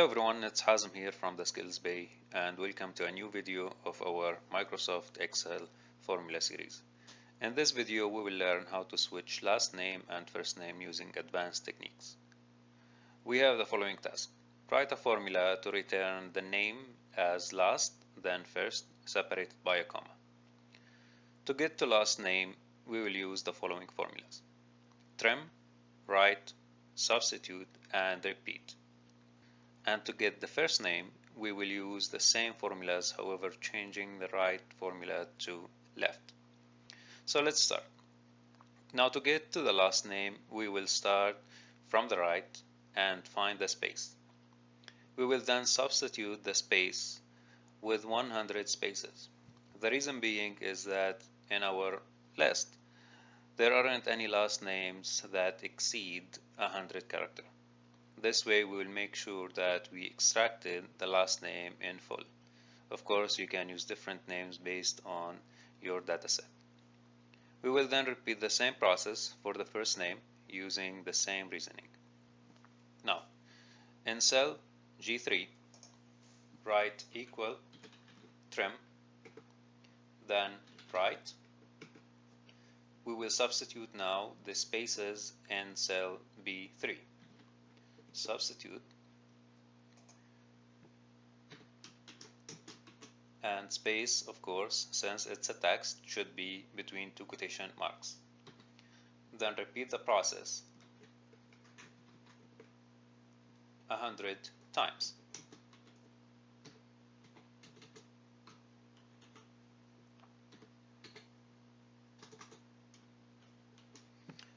Hello everyone, it's Hazem here from the Skills Bay and welcome to a new video of our Microsoft Excel formula series. In this video we will learn how to switch last name and first name using advanced techniques. We have the following task. Write a formula to return the name as last, then first, separated by a comma. To get to last name, we will use the following formulas. Trim, write, substitute, and repeat. And to get the first name, we will use the same formulas, however changing the right formula to left. So let's start. Now to get to the last name, we will start from the right and find the space. We will then substitute the space with 100 spaces. The reason being is that in our list, there aren't any last names that exceed 100 characters. This way we will make sure that we extracted the last name in full. Of course, you can use different names based on your dataset. We will then repeat the same process for the first name using the same reasoning. Now, in cell G3, write equal trim, then write. We will substitute now the spaces in cell B3. Substitute and space, of course, since it's a text, should be between two quotation marks. Then repeat the process 100 times.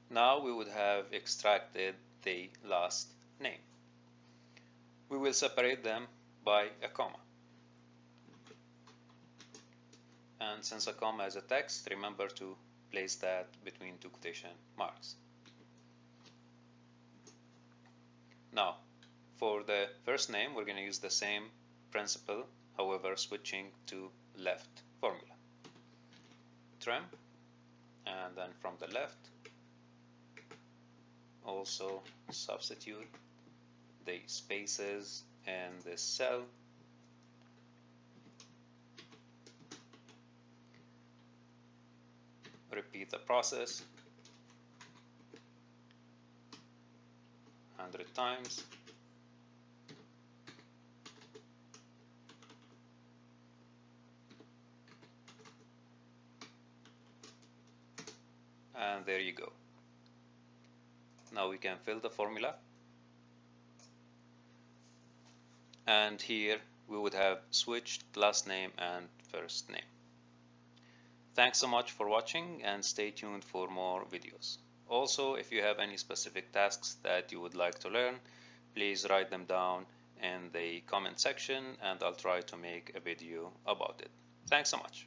Now we would have extracted the last name. We will separate them by a comma. And since a comma is a text, remember to place that between two quotation marks. Now, for the first name, we're going to use the same principle, however, switching to left formula. Trim, and then from the left, also substitute the spaces in this cell. Repeat the process 100 times. And there you go. Now we can fill the formula. And here we would have switched last name and first name. Thanks so much for watching and stay tuned for more videos. Also, if you have any specific tasks that you would like to learn, please write them down in the comment section and I'll try to make a video about it. Thanks so much.